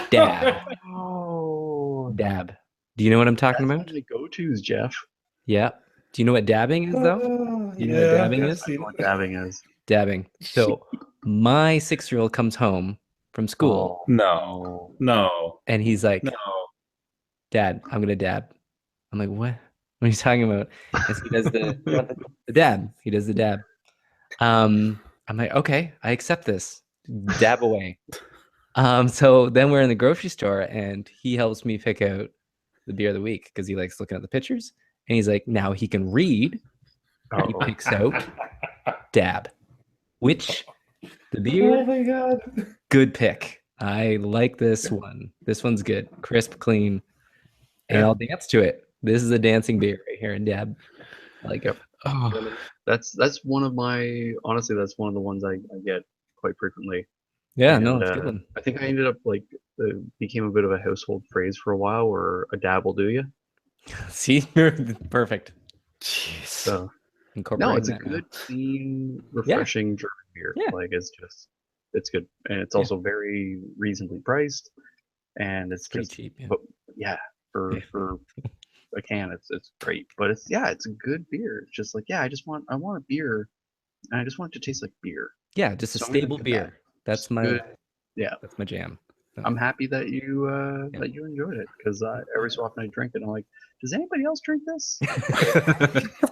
Dab. oh, Dab. Do you know what I'm talking that's about? one of my go-tos, Jeff. Yeah. Do you know what dabbing is, though? You know what dabbing is? I know what dabbing is. Dabbing. So my 6-year-old comes home from school Oh No, no, and he's like, no. Dad, I'm gonna dab. I'm like, what? What are you talking about? And so he does the dab. He does the dab. I'm like, okay, I accept this. Dab away. So then we're in the grocery store and he helps me pick out the beer of the week because he likes looking at the pictures. And he's like, now he can read. He oh, picks out dab, which the beer, my god. good pick. I like this one. This one's good, crisp, clean, and Yeah. I'll dance to it. This is a dancing beer right here in dab. I like it. Oh, that's one of my honestly that's one of the ones I get quite frequently. Yeah, And no, it's a good one. I think I ended up like became a bit of a household phrase for a while, or a dab will do you. See, you're perfect. jeez. So no, Incorporating it's a that now. good, clean, refreshing German beer. Yeah. Like it's good, and it's Yeah. also very reasonably priced, and it's It's pretty just cheap. Yeah. but yeah, for a can, it's great. But it's a good beer. It's just like I want a beer, and I just want it to taste like beer. Yeah, just a So I'm gonna stable get that. beer. That's Just my good. Yeah, that's my jam. I'm happy that you Yeah. that you enjoyed it because every so often I drink it and I'm like, does anybody else drink this?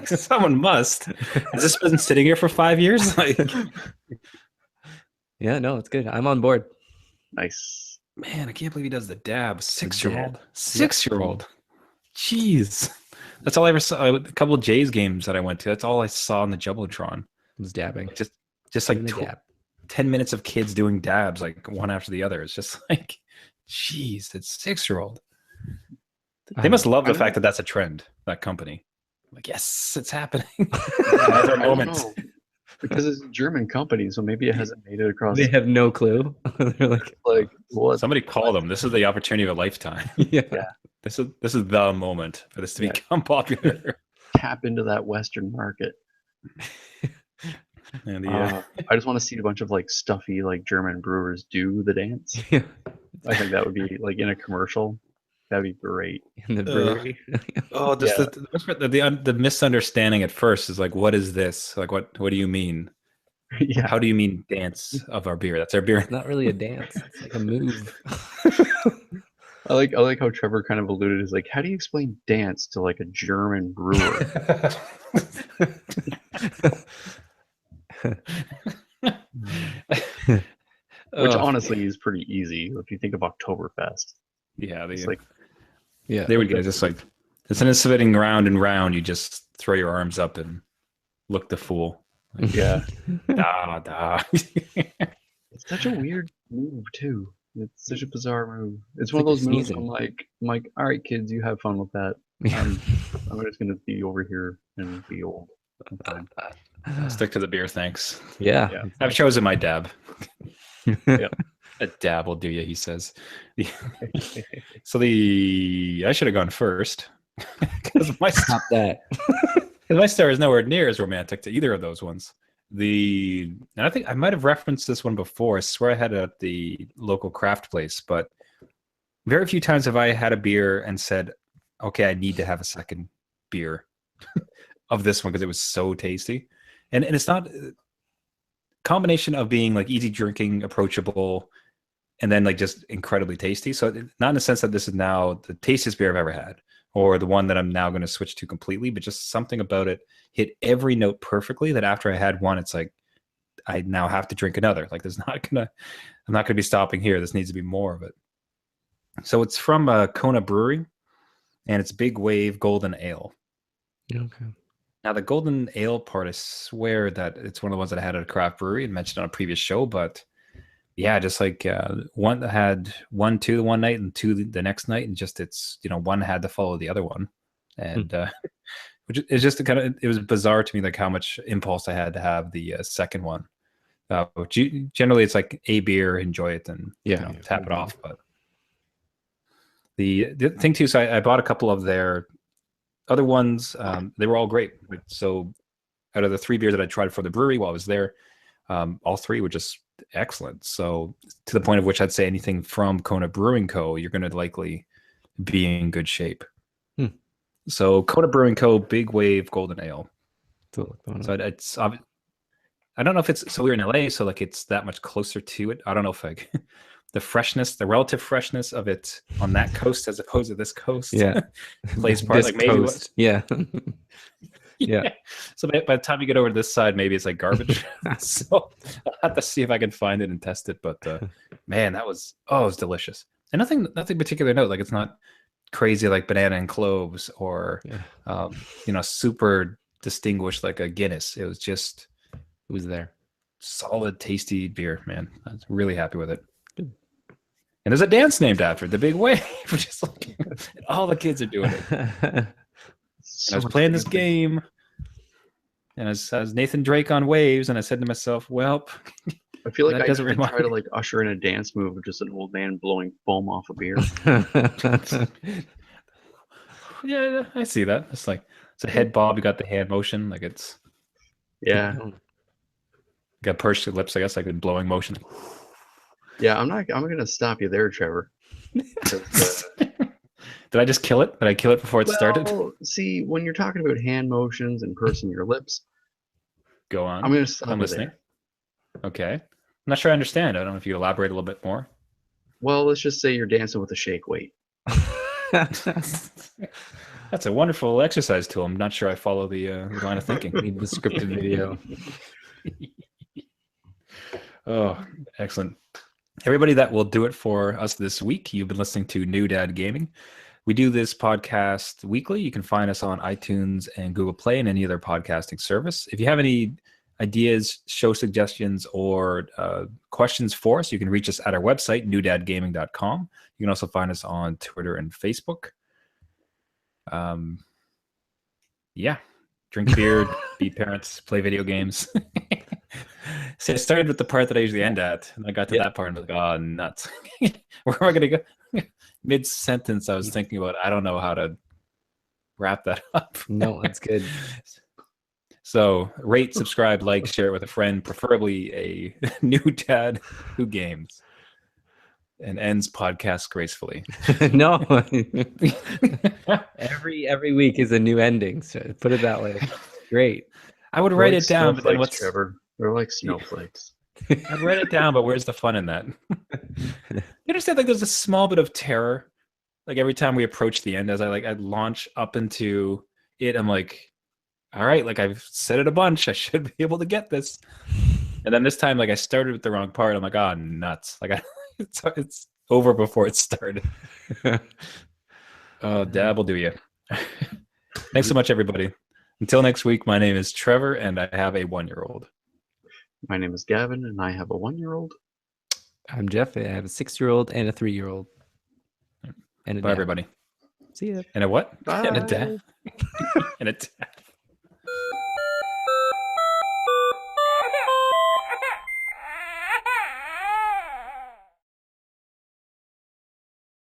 Someone must. Has this been sitting here for 5 years? Like, Yeah, no, it's good. I'm on board. Nice. man, I can't believe he does the dab. dab. 6-year-old. 6-year-old. Jeez. That's all I ever saw. A couple of Jays games that I went to. That's all I saw in the Jumbotron. I was dabbing. Just like Doing the dab. 10 minutes of kids doing dabs, like one after the other. It's just like, jeez, it's 6-year-old. They must love the fact that that's a trend, that company. Like, yes, it's happening. That's our I don't moment. know. Because it's a German company, so maybe it hasn't made it across. They have no clue. They're like, what? Somebody call them. This is the opportunity of a lifetime. yeah. This is the moment for this to Yeah. become popular. Tap into that Western market. And I just want to see a bunch of like stuffy like German brewers do the dance. Yeah. I think that would be like in a commercial. That'd be great. In the brewery. oh, just Yeah. the misunderstanding at first is like, what is this? Like, what do you mean? Yeah. How do you mean dance of our beer? That's our beer. It's not really a dance. It's like a move. I like how Trevor kind of alluded is like, how do you explain dance to like a German brewer? Which honestly is pretty easy if you think of Oktoberfest. yeah, It's like Yeah. they would get just like instead of sitting round and round, you just throw your arms up and look the fool. yeah. Da da. It's such a weird move too. It's such a bizarre move. It's It's one of like those you're moves. sneezing. I'm like, all right, kids, you have fun with that. I'm just gonna be over here and be old. I'm fine. Stick to the beer, thanks. Yeah. Yeah. I've chosen my dab. Yeah. A dab will do you, he says. So I should have gone first because Stop that. my story is nowhere near as romantic to either of those ones. And I think I might have referenced this one before. I swear I had it at the local craft place, but very few times have I had a beer and said, okay, I need to have a second beer of this one because it was so tasty. And it's not a combination of being like easy drinking, approachable, and then like just incredibly tasty. So not in the sense that this is now the tastiest beer I've ever had or the one that I'm now going to switch to completely, but just something about it hit every note perfectly that after I had one, it's like, I now have to drink another. Like I'm not gonna be stopping here. This needs to be more of it. So it's from Kona Brewery, and it's Big Wave Golden Ale. Okay. Now the Golden Ale part, I swear that it's one of the ones that I had at a craft brewery and mentioned on a previous show. But yeah, just like one that had 1-2 the one night and 2 the next night, and just it's one had to follow the other one, and which is just it was bizarre to me, like how much impulse I had to have the second one. Generally, it's like a beer, enjoy it, and tap it off. But the thing too, so I bought a couple of their other ones. They were all great. So out of the 3 beers that I tried for the brewery while I was there, all 3 were just excellent. So to the point of which I'd say anything from Kona Brewing Co., you're going to likely be in good shape. So Kona Brewing Co. Big Wave Golden Ale. So it's I don't know if it's, so we're in LA, so like it's that much closer to it. I don't know if like the freshness, the relative freshness of it on that coast as opposed to this coast plays part. Like maybe yeah. So by the time you get over to this side, maybe it's like garbage. So I'll have to see if I can find it and test it. But man, it was delicious. And nothing particular note. Like it's not crazy like banana and cloves or super distinguished like a Guinness. It was there. Solid, tasty beer, man. I was really happy with it. Good. And there's a dance named after it, the Big Wave. Just like all the kids are doing it. I was playing this game, and I was Nathan Drake on Waves, and I said to myself, well, I feel like I could try to like usher in a dance move of just an old man blowing foam off a beer. Yeah, I see that. It's like it's a head bob. You got the hand motion, like it's got pursed lips. I guess like a blowing motion. Yeah, I'm gonna stop you there, Trevor. Did I just kill it? Did I kill it before it started? See, when you're talking about hand motions and pursing your lips, go on. I'm gonna stop. I'm listening. There. Okay. I'm not sure I understand. I don't know if you elaborate a little bit more. Well, let's just say you're dancing with a shake weight. That's a wonderful exercise tool. I'm not sure I follow the line of thinking. Need the scripted video. Oh, excellent. Everybody, that will do it for us this week. You've been listening to New Dad Gaming. We do this podcast weekly. You can find us on iTunes and Google Play and any other podcasting service. If you have any ideas, show suggestions, or questions for us, you can reach us at our website, newdadgaming.com. You can also find us on Twitter and Facebook. Drink beer, be parents, play video games. So I started with the part that I usually end at, and I got to that part and I was like, oh, nuts. Where am I going to go? Mid-sentence, I was thinking about, I don't know how to wrap that up. No, that's good. So rate, subscribe, like, share it with a friend, preferably a new dad who games and ends podcast gracefully. No. Every week is a new ending. So put it that way. Great. I would write it down, but then what's Trevor? They're like snowflakes. I'd write it down, but where's the fun in that? You understand? Like, there's a small bit of terror. Like every time we approach the end, as I launch up into it, I'm like, all right, like I've said it a bunch. I should be able to get this. And then this time, like I started with the wrong part. I'm like, oh, nuts! Like it's over before it started. Oh, dab will do you. Thanks so much, everybody. Until next week, my name is Trevor, and I have a 1-year-old. My name is Gavin, and I have a 1-year-old. I'm Jeff. I have a 6-year-old and a 3-year-old. And Bye, everybody. See ya. And a what? Bye. And a dad. And a dad.